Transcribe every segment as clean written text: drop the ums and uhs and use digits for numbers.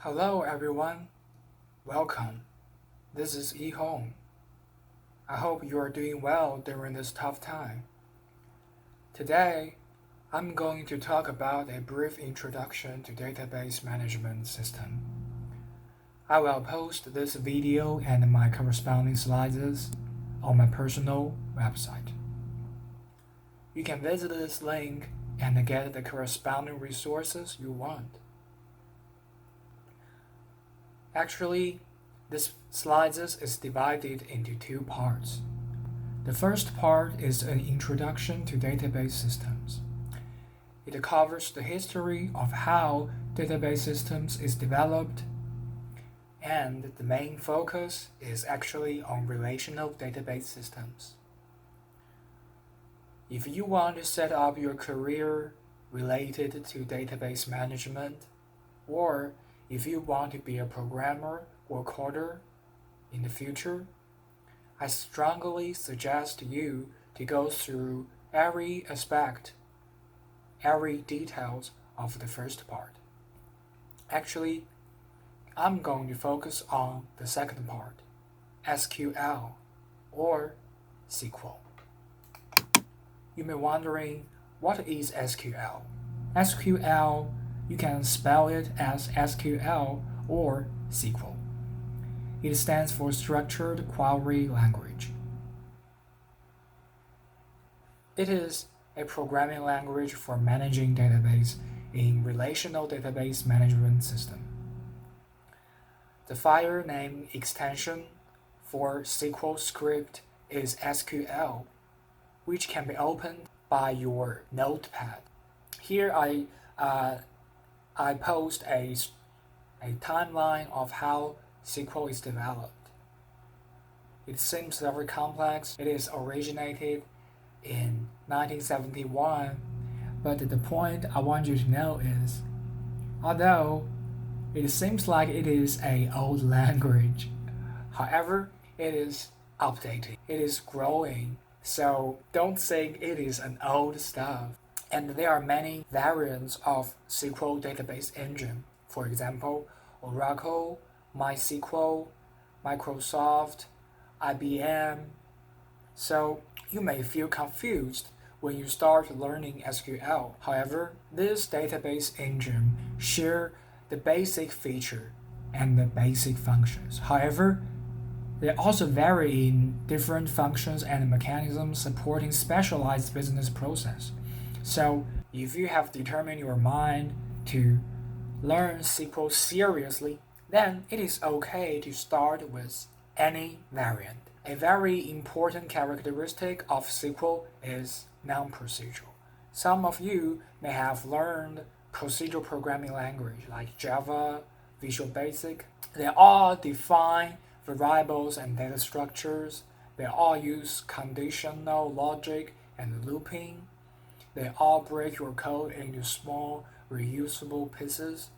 Hello everyone, welcome. This is E Home. I hope you are doing well during this tough time. Today, I'm going to talk about a brief introduction to database management system. I will post this video and my corresponding slides on my personal website. You can visit this link and get the corresponding resources you want. Actually, this slides is divided into two parts. The first part is an introduction to database systems. It covers the history of how database systems is developed, and the main focus is actually on relational database systems. If you want to set up your career related to database management, or if you want to be a programmer or coder in the future, I strongly suggest you to go through every aspect, every details of the first part. Actually, I'm going to focus on the second part, SQL or SQL. You may be wondering, what is SQL? SQL, you can spell it as SQL or SQL. It stands for Structured Query Language. It is a programming language for managing database in relational database management system. The file name extension for SQL script is SQL, which can be opened by your notepad. Here I post a timeline of how SQL is developed. It seems very complex. It is originated in 1971, but the point I want you to know is, although it seems like it is an old language, however, it is updated. It is growing, so don't think it is an old stuff. And there are many variants of SQL database engine. For example, Oracle, MySQL, Microsoft, IBM. So you may feel confused when you start learning SQL. However, this database engine share the basic feature and the basic functions. However, they also vary in different functions and mechanisms supporting specialized business process. So if you have determined your mind to learn SQL seriously, then it is okay to start with any variant. A very important characteristic of SQL is non-procedural. Some of you may have learned procedural programming language like Java, Visual Basic. They all define variables and data structures. They all use conditional logic and looping. They all break your code into small, reusable pieces.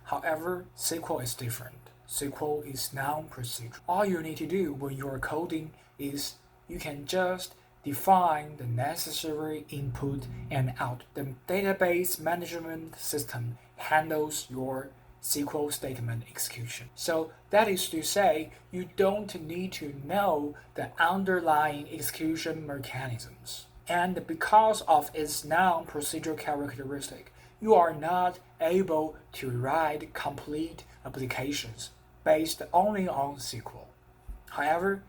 However, SQL is different. SQL is non-procedural. All you need to do when you are coding is you can just define the necessary input and out. The database management system handles your SQL statement execution. So that is to say, you don't need to know the underlying execution mechanisms. And because of its non-procedural characteristic, you are not able to write complete applications based only on SQL. However,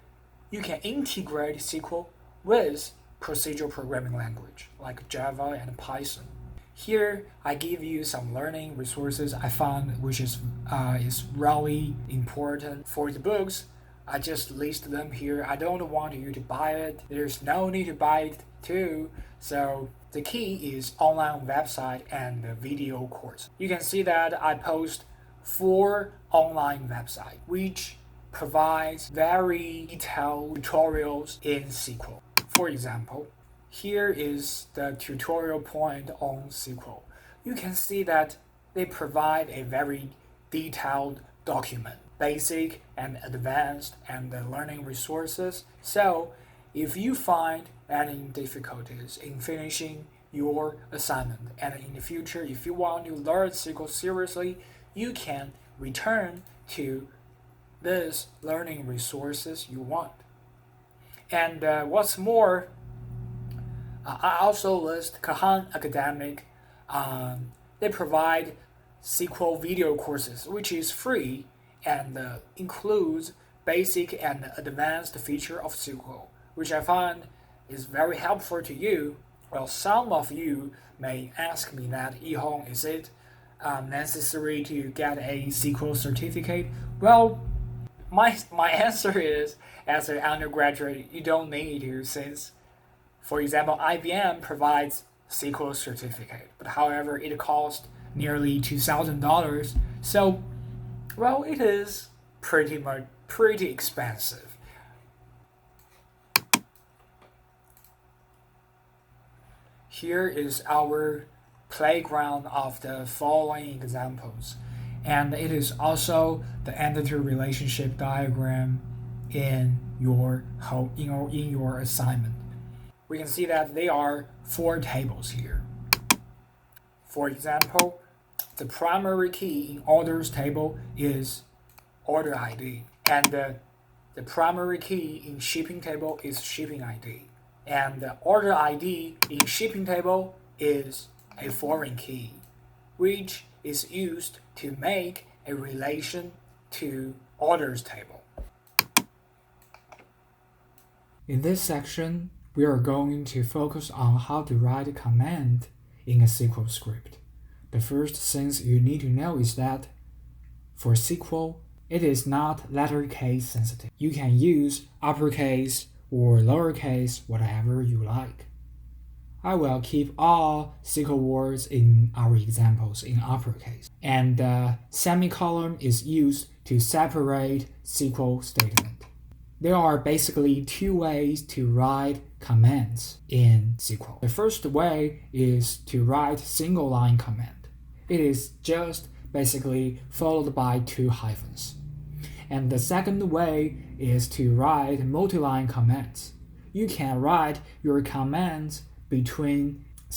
you can integrate SQL with procedural programming language like Java and Python. Here, I give you some learning resources I found which is really important. For the books, I just list them here. I don't want you to buy it. There's no need to buy it too. So the key is online website and the video course. You can see that I post 4 online websites which provides very detailed tutorials in SQL. For example, here is the tutorial point on SQL. You can see that they provide a very detailed document, basic and advanced, and the learning resources. So if you find any difficulties in finishing your assignment, and in the future if you want to learn SQL seriously, you can return to these learning resources you want. And what's more, I also list Khan Academic. They provide SQL video courses, which is free and includes basic and advanced feature of SQL, which I find is very helpful to you. Well, some of you may ask me that, Yihong, is it necessary to get a SQL certificate? Well, my answer is, as an undergraduate, you don't need to, since, for example, IBM provides SQL certificate, but however, it costs nearly $2,000. So, well, it is pretty expensive. Here is our playground of the following examples, and it is also the entity relationship diagram in your assignment. We can see that there are 4 tables here. For example, the primary key in orders table is order ID, and the primary key in shipping table is shipping ID, and the order ID in shipping table is a foreign key, which is used to make a relation to orders table. In this section, we are going to focus on how to write a command in a SQL script. The first thing you need to know is that for SQL, it is not letter case sensitive. You can use uppercase or lowercase, whatever you like. I will keep all SQL words in our examples in uppercase, and semicolon is used to separate SQL statement. There are basically 2 ways to write commands in SQL. The first way is to write single line command. It is just basically followed by 2 hyphens. And the second way is to write multi-line commands. You can write your commands between /*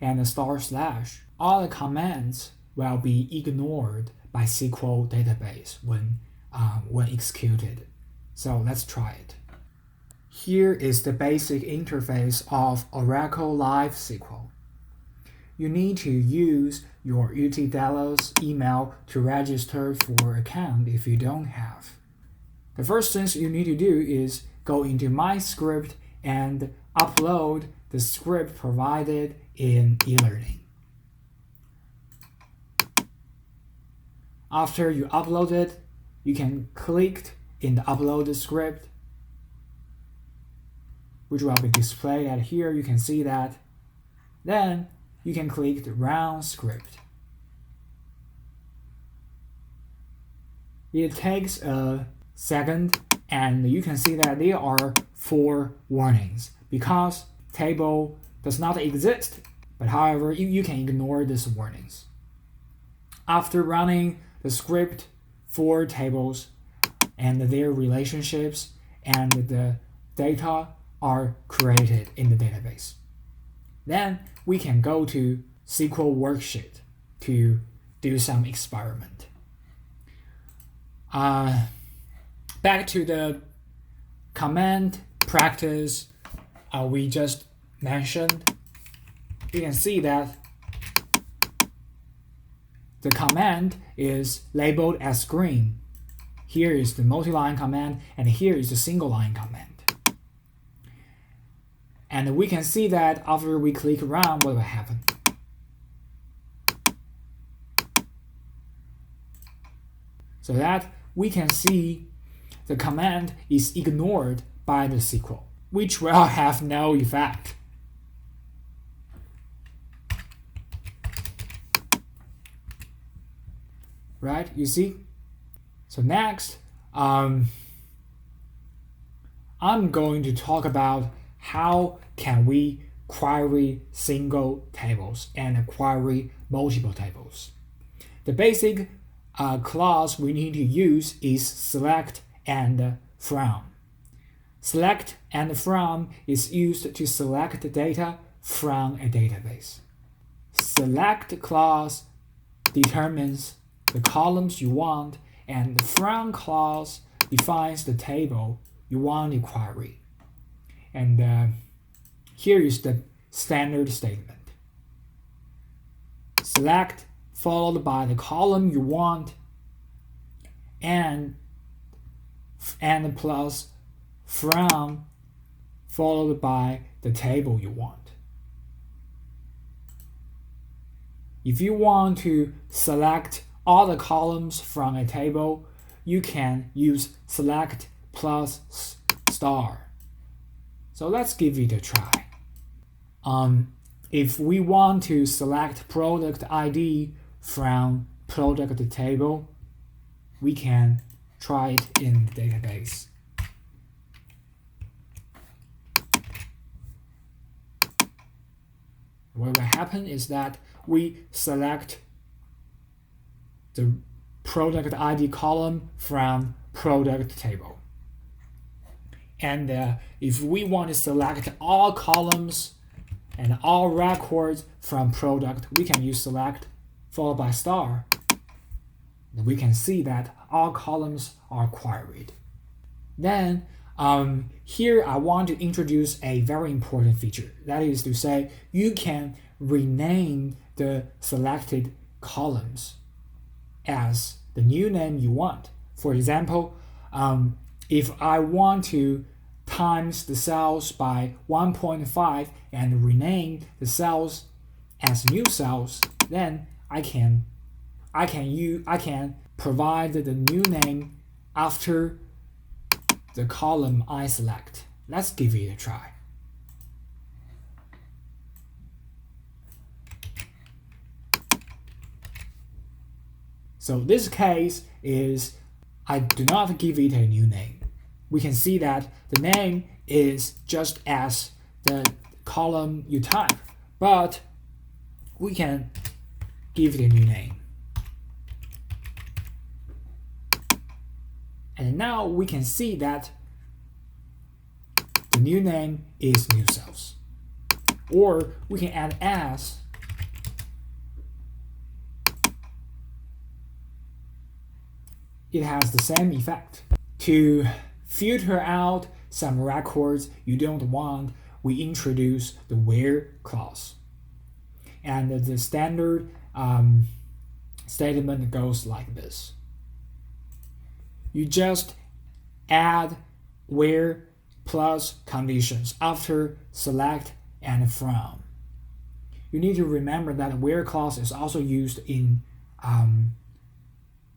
and // All the commands will be ignored by SQL database when executed. So let's try it. Here is the basic interface of Oracle Live SQL. You need to use your UT Dallas email to register for an account if you don't have. The first thing you need to do is go into My Script and upload the script provided in eLearning. After you upload it, you can click in the upload script, which will be displayed at here. You can see that. Then you can click the run script. It takes a second, and you can see that there are 4 warnings because table does not exist, but however, you can ignore these warnings. After running the script, 4 tables and their relationships and the data are created in the database. Then we can go to SQL worksheet to do some experiment. Back to the command practice we just mentioned. You can see that the command is labeled as green. Here is the multi-line command, and here is the single-line command. And we can see that after we click run, what will happen? So that we can see the command is ignored by the SQL, which will have no effect. Right, you see? So next, I'm going to talk about how can we query single tables and query multiple tables. The basic clause we need to use is select and from. Select and from is used to select the data from a database. Select clause determines the columns you want, and the from clause defines the table you want to query. And here is the standard statement. Select followed by the column you want and plus from followed by the table you want. If you want to select all the columns from a table, you can use select plus star. So let's give it a try. If we want to select product ID from product table, we can try it in the database. What will happen is that we select the product ID column from product table. And if we want to select all columns and all records from product, we can use select followed by star. And we can see that all columns are queried. Then here I want to introduce a very important feature. That is to say, you can rename the selected columns as the new name you want. For example, if I want to times the cells by 1.5 and rename the cells as new cells, then I can provide the new name after the column I select. Let's give it a try. So this case is I do not give it a new name. We can see that the name is just as the column you type, but we can give it a new name. And now we can see that the new name is new cells. Or we can add as. It has the same effect. To filter out some records you don't want, we introduce the where clause. And the standard statement goes like this. You just add where plus conditions after select and from. You need to remember that where clause is also used in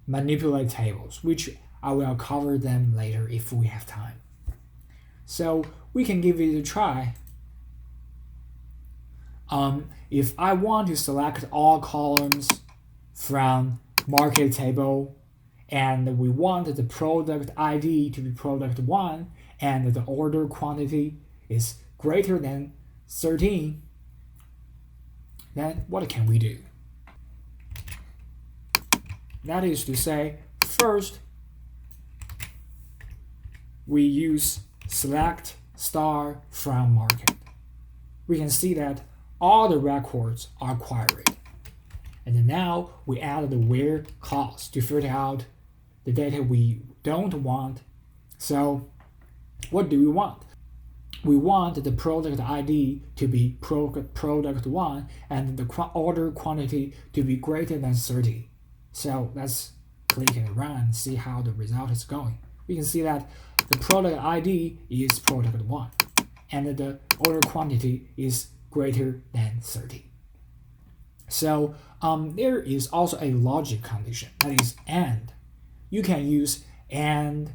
manipulate tables, which I will cover them later if we have time. So we can give it a try. If I want to select all columns from market table, and we want the product ID to be product 1, and the order quantity is greater than 13, then what can we do? That is to say, first, we use select star from market. We can see that all the records are queried. And now we add the where clause to filter out the data we don't want. So what do we want? We want the product ID to be product 1 and the order quantity to be greater than 30. So let's click and run and see how the result is going. We can see that the product ID is product 1 and the order quantity is greater than 30. So there is also a logic condition, that is AND. You can use and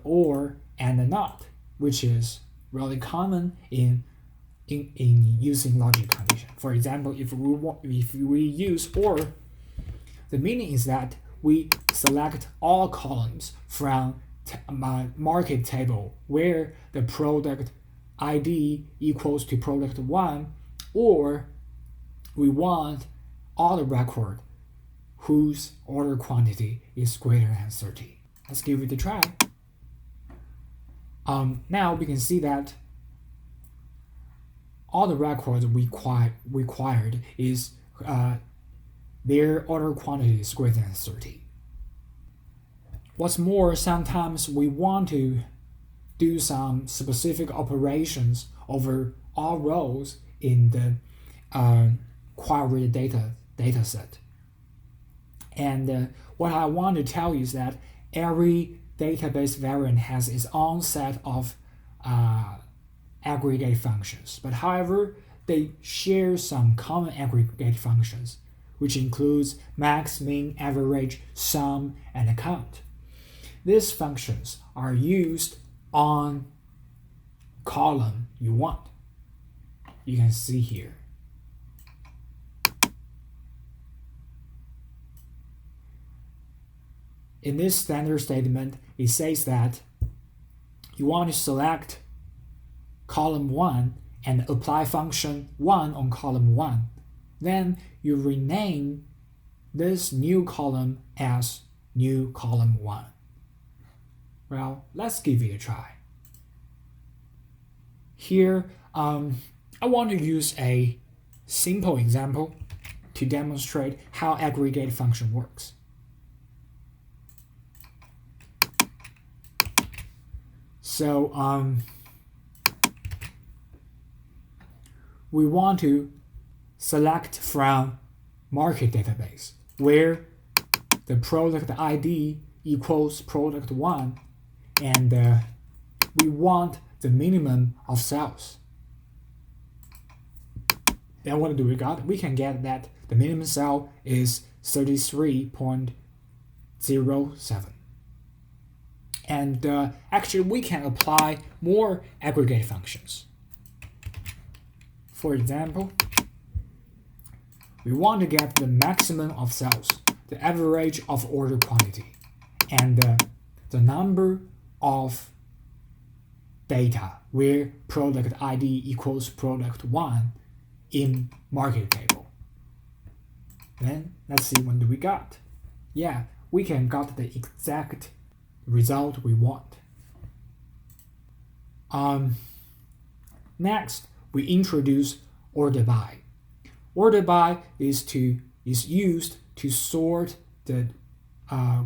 or and not, which is really common in using logic condition. For example, if we use or, the meaning is that we select all columns from market table where the product ID equals to product 1, or we want all the record whose order quantity is greater than 30. Let's give it a try. Now we can see that all the records required is their order quantity is greater than 30. What's more, sometimes we want to do some specific operations over all rows in the query data set. And what I want to tell you is that every database variant has its own set of aggregate functions. But however, they share some common aggregate functions, which includes max, min, average, sum, and count. These functions are used on column you want. You can see here. In this standard statement, it says that you want to select column 1 and apply function 1 on column 1. Then you rename this new column as new column 1. Well, let's give it a try. Here, I want to use a simple example to demonstrate how aggregate function works. So we want to select from market database where the product ID equals product 1, and we want the minimum of sales. Then what do we got? We can get that the minimum sale is 33.07. And actually, we can apply more aggregate functions. For example, we want to get the maximum of sales, the average of order quantity, and the number of data where product ID equals product 1 in market table. Then let's see what do we got. Yeah, we can got the exact result we want. Next, we introduce order by. Order by is used to sort the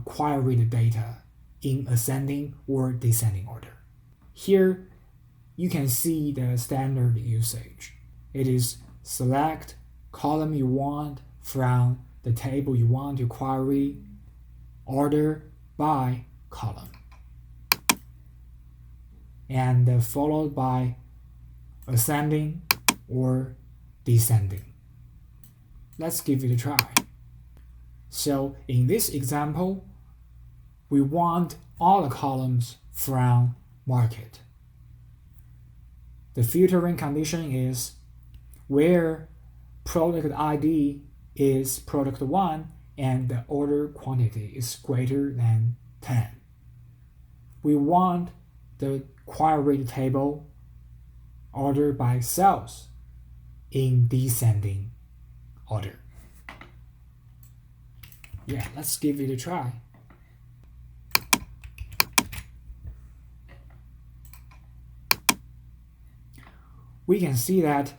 queried data in ascending or descending order. Here, you can see the standard usage. It is select column you want from the table you want to query, order by column, and followed by ascending or descending. Let's give it a try. So in this example, we want all the columns from market. The filtering condition is where product ID is product 1 and the order quantity is greater than 10. We want the queried table order by sales in descending order. Yeah, let's give it a try. We can see that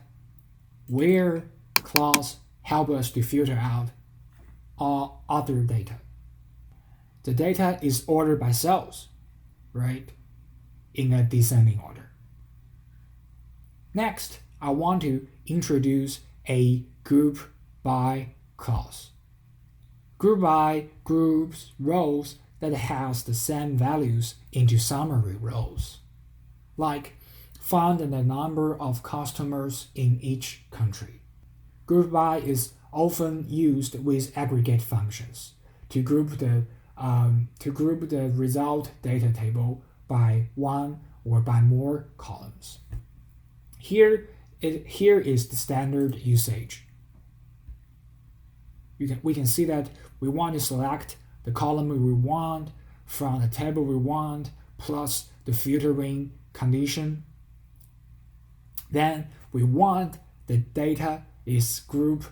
where clause help us to filter out all other data. The data is ordered by sales, right, in a descending order. Next, I want to introduce a group by clause. Group by groups rows that has the same values into summary rows, like find the number of customers in each country. Group by is often used with aggregate functions to group the result data table by one or by more columns. Here is the standard usage. We can see that we want to select the column we want from the table we want plus the filtering condition. Then we want the data is grouped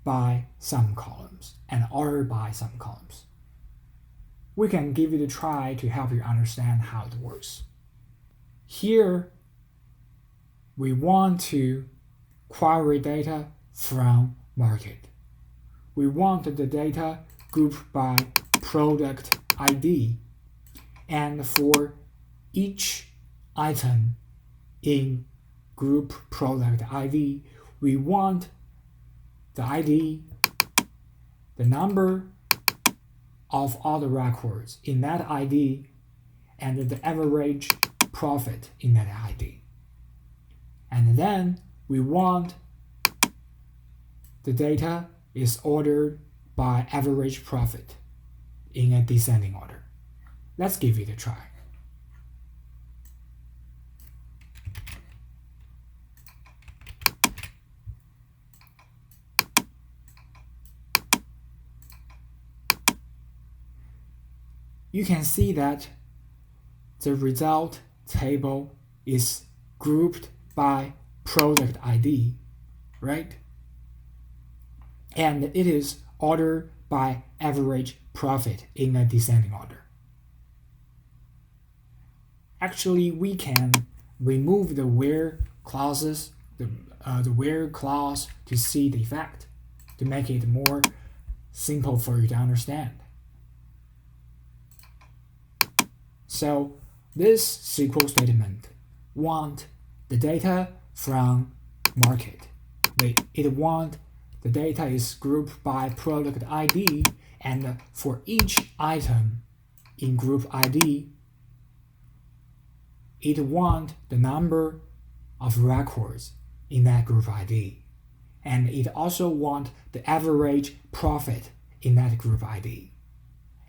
by some columns and ordered by some columns. We can give it a try to help you understand how it works. Here, we want to query data from market. we want the data grouped by product ID. And for each item in group product ID, we want the ID, the number of all the records in that ID, and the average profit in that ID. And then we want the data is ordered by average profit in a descending order. Let's give it a try. You can see that the result table is grouped by product ID, right? And it is ordered by average profit in a descending order. Actually, we can remove the where clauses, the where clause to see the effect, to make it more simple for you to understand. So this SQL statement wants the data from market. It wants the data is grouped by product ID, and for each item in group ID, it wants the number of records in that group ID. And it also wants the average profit in that group ID.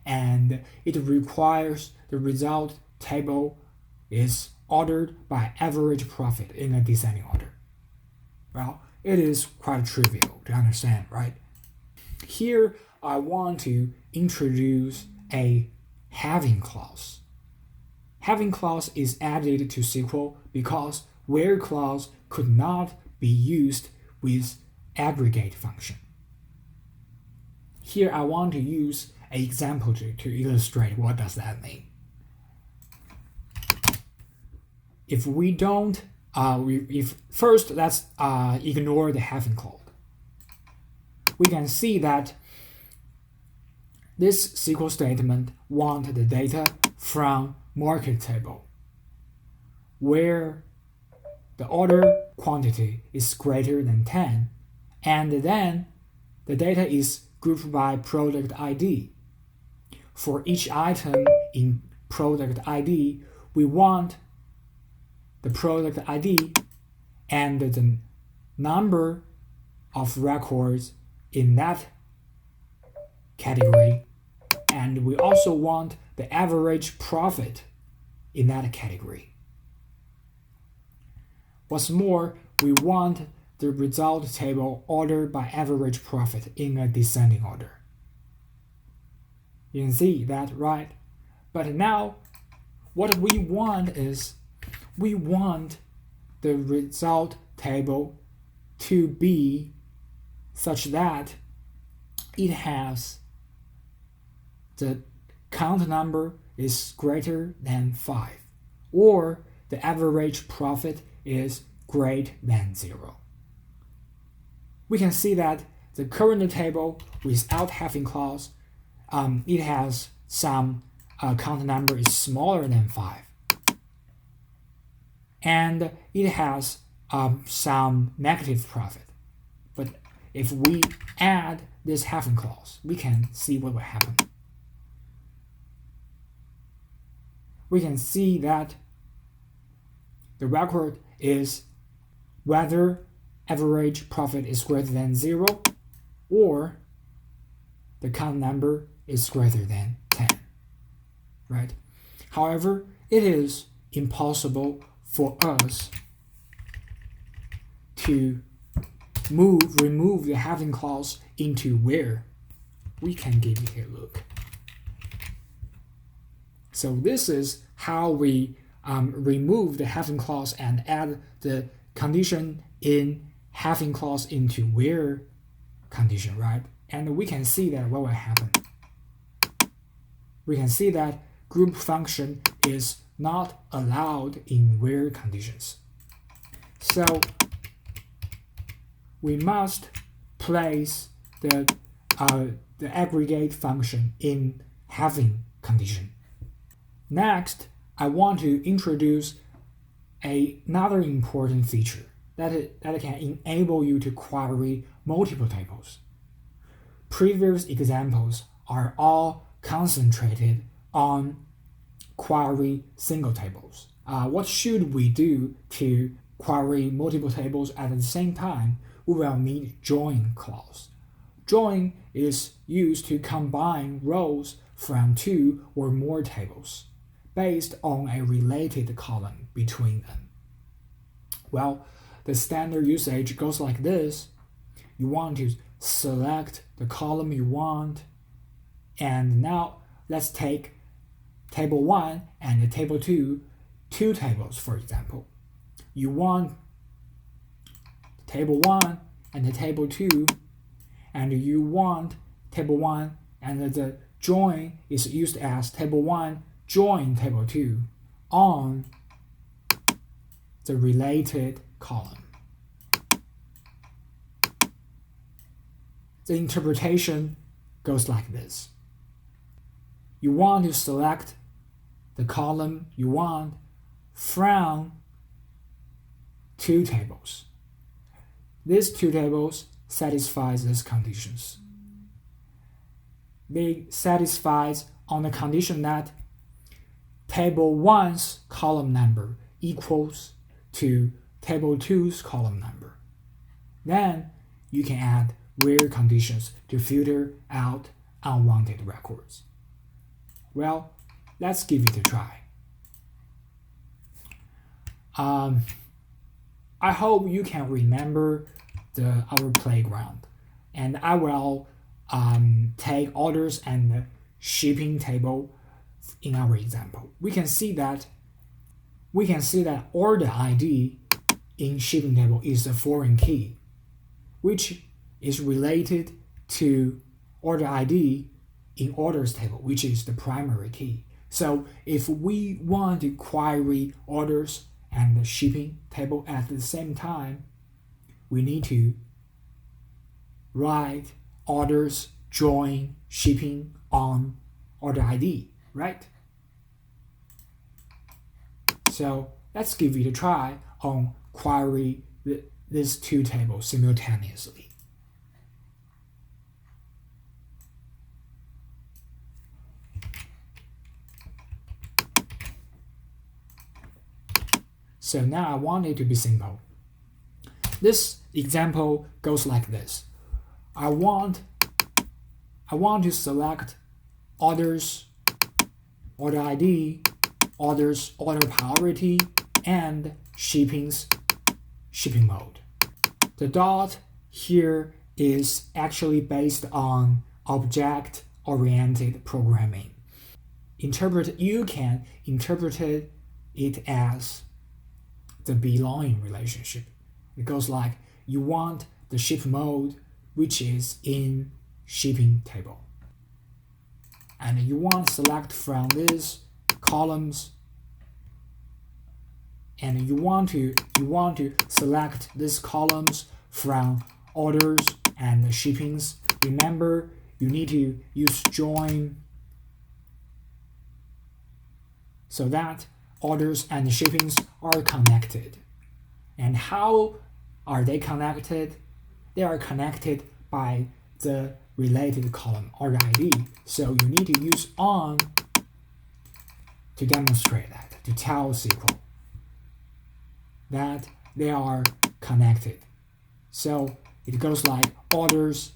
And it requires the result table is ordered by average profit in a descending order. Well, it is quite trivial to understand, right? Here, I want to introduce a having clause. Having clause is added to SQL because where clause could not be used with aggregate function. Here, I want to use an example to illustrate what does that mean. If we don't, first let's ignore the having clause. We can see that this SQL statement wants the data from market table, where the order quantity is greater than 10, and then the data is grouped by product ID. For each item in product ID, we want the product ID and the number of records in that category, and we also want the average profit in that category. What's more, we want the result table ordered by average profit in a descending order. You can see that, right? But now, what we want is we want the result table to be such that it has the count number is greater than 5, or the average profit is greater than 0. We can see that the current table without having clause, it has some count number is smaller than 5. And it has some negative profit. But if we add this having clause, we can see what will happen. We can see that the record is whether average profit is greater than 0 or the count number is greater than 10, right? However, it is impossible for us to remove the having clause into where. We can give it a look. So this is how we remove the having clause and add the condition in having clause into where condition, right? And we can see that what will happen. We can see that group function is not allowed in where conditions. So we must place the the aggregate function in having condition. Next, I want to introduce another important feature that can enable you to query multiple tables. Previous examples are all concentrated on query single tables. What should we do to query multiple tables at the same time? We will need join clause. Join is used to combine rows from two or more tables based on a related column between them. Well, the standard usage goes like this. You want to select the column you want, and now let's take table 1 and table 2, two tables, for example. You want table 1 and the table 2, and you want table 1 and the join is used as table 1 join table 2 on the related column. The interpretation goes like this. You want to select the column you want from two tables. These two tables satisfy these conditions. They satisfy on the condition that table 1's column number equals to table 2's column number. Then you can add where conditions to filter out unwanted records. Well, let's give it a try. I hope you can remember our playground, and I will take orders and the shipping table in our example. We can see that order ID in shipping table is a foreign key, which is related to order ID in orders table, which is the primary key. So if we want to query orders and the shipping table at the same time, we need to write orders join shipping on order ID, right? So let's give it a try on query these two tables simultaneously. So now I want it to be simple. This example goes like this. I want to select orders, order ID, orders, order priority, and shipping's shipping mode. The dot here is actually based on object-oriented programming. You can interpret it as the belonging relationship. It goes like, you want the ship mode, which is in shipping table. And you want to select from these columns, and you want to select these columns from orders and shippings. Remember, you need to use join so that orders and shippings are connected. And how are they connected? They are connected by the related column order ID. So you need to use on to demonstrate that, to tell SQL that they are connected. So it goes like orders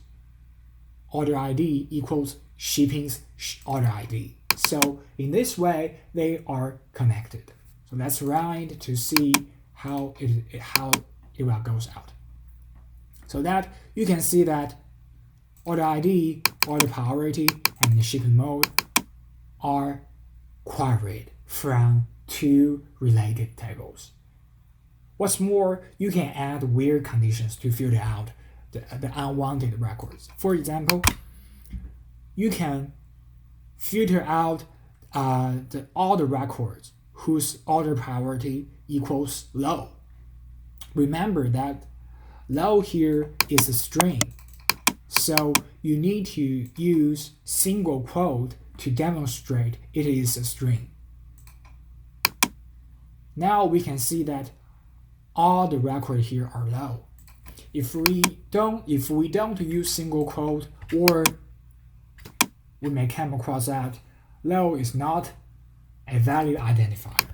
order ID equals shipping's order ID. So in this way, they are connected. So let's run it to see how it will goes out. So that you can see that order ID, order priority, and the shipping mode are queried from two related tables. What's more, you can add weird conditions to filter out the unwanted records. For example, you can filter out all the records whose order priority equals low. Remember that low here is a string. So you need to use single quote to demonstrate it is a string. Now we can see that all the records here are low. If we don't use single quote, or we may come across that low is not a valid identifier.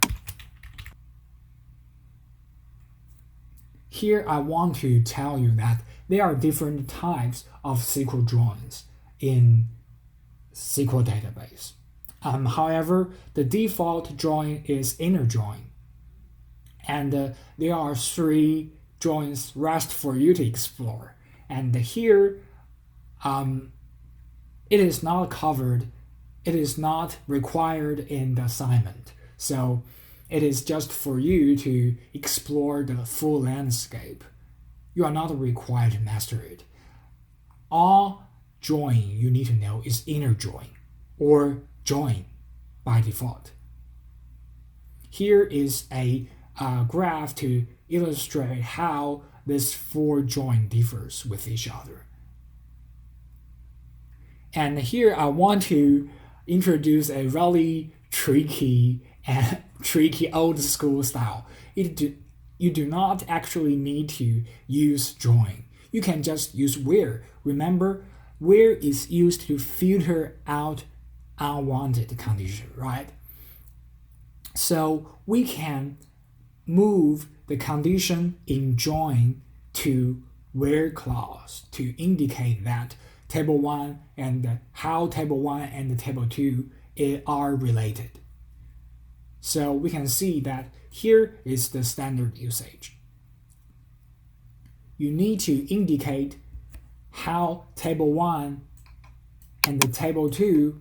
Here I want to tell you that there are different types of SQL joins in SQL database. However, the default join is inner join. And there are 3 joins rest for you to explore. And here, it is not covered, it is not required in the assignment. So it is just for you to explore the full landscape. You are not required to master it. All join you need to know is inner join or join by default. Here is a graph to illustrate how this 4 join differs with each other. And here I want to introduce a really tricky old school style. You do not actually need to use join. You can just use where. Remember, where is used to filter out unwanted condition, right? So we can move the condition in join to where clause to indicate that table 1 and how table 1 and table 2 are related. So we can see that here is the standard usage. You need to indicate how table 1 and the table 2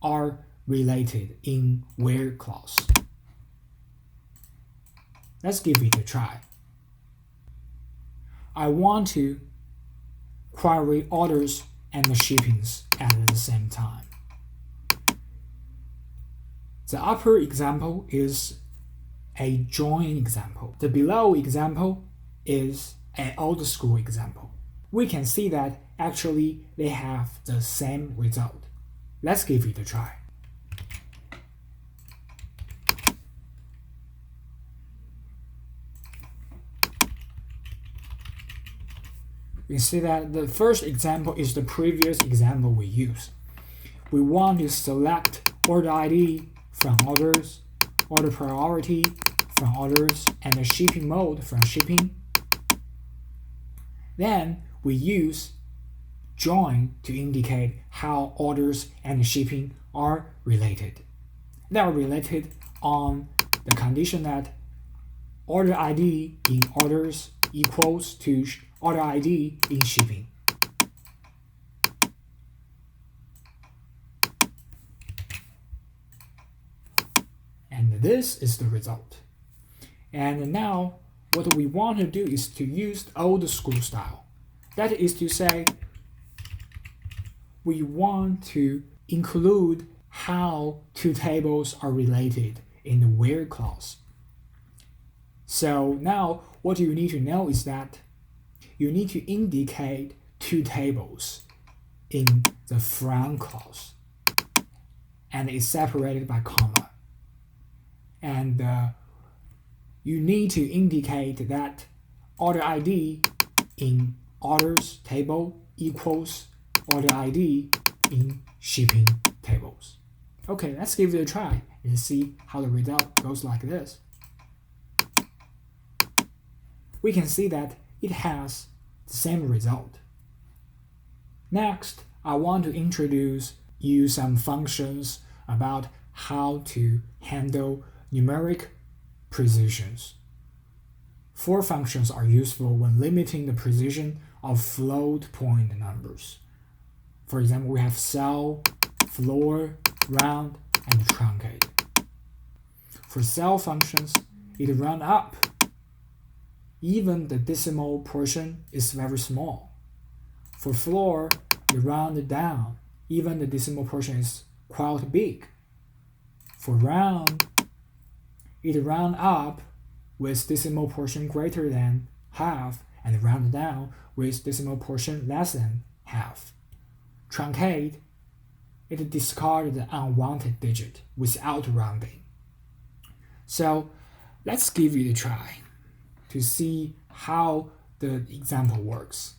are related in where clause. Let's give it a try. I want to query orders and the shippings at the same time. The upper example is a join example. The below example is an old school example. We can see that actually they have the same result. Let's give it a try. You see that the first example is the previous example we used. We want to select order ID from orders, order priority from orders, and the shipping mode from shipping. Then we use join to indicate how orders and shipping are related. They are related on the condition that order ID in orders equals to order ID in shipping. And this is the result. And now what we want to do is to use the old school style. That is to say, we want to include how 2 tables are related in the where clause. So now what you need to know is that you need to indicate 2 tables in the from clause, and it's separated by comma. And you need to indicate that order ID in orders table equals order ID in shipping tables. Okay, let's give it a try and see how the result goes like this. We can see that it has the same result. Next, I want to introduce you some functions about how to handle numeric precisions. 4 functions are useful when limiting the precision of float point numbers. For example, we have cell, floor, round, and truncate. For cell functions, it round up. Even the decimal portion is very small. For floor, it round down. Even the decimal portion is quite big. For round, it round up with decimal portion greater than half and round down with decimal portion less than have. Truncate, it discards the unwanted digit without rounding. So let's give it a try to see how the example works.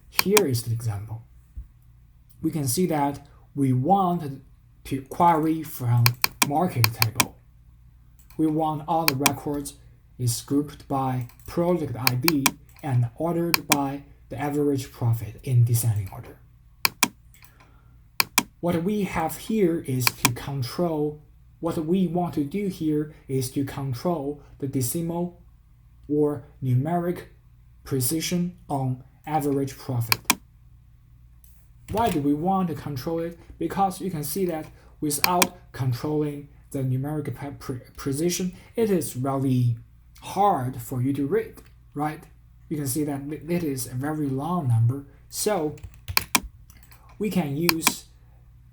Here is the example. We can see that we want to query from market table. We want all the records is grouped by project ID and ordered by the average profit in descending order. What we have here is to control, what we want to do here is to control the decimal or numeric precision on average profit. Why do we want to control it? Because you can see that without controlling the numeric precision, it is really hard for you to read, right? You can see that it is a very long number. So we can use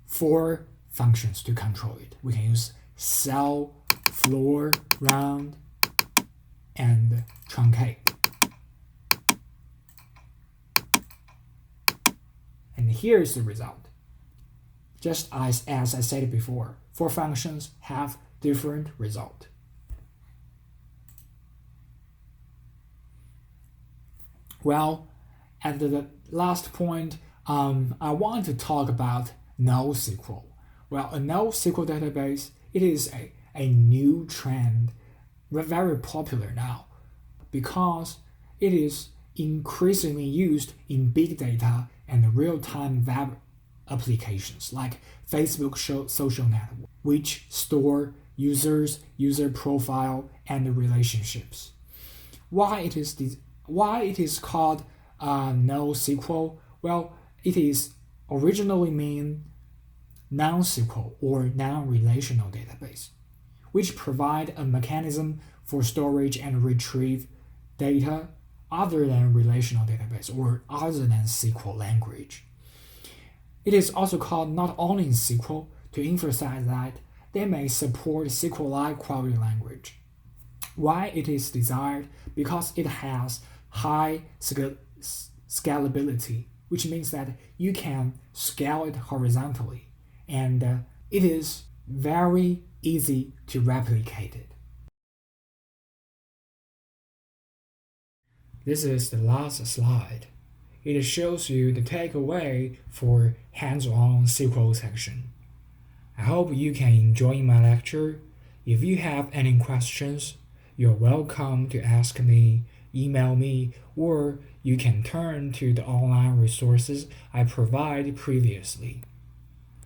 4 functions to control it. We can use cell, floor, round, and truncate. And here is the result. Just as I said before, 4 functions have different result. Well, at the last point, I want to talk about NoSQL. Well, a NoSQL database, it is a new trend, very popular now, because it is increasingly used in big data and real-time web applications like Facebook social network, which store users, user profile, and relationships. Why it is called NoSQL? Well, it is originally mean non-SQL or non-relational database, which provide a mechanism for storage and retrieve data other than relational database or other than SQL language. It is also called not only in SQL to emphasize that they may support SQL-like query language. Why it is desired? Because it has high scalability, which means that you can scale it horizontally, and it is very easy to replicate it. This is the last slide. It shows you the takeaway for hands-on SQL section. I hope you can enjoy my lecture. If you have any questions, you're welcome to ask me, email me, or you can turn to the online resources I provided previously.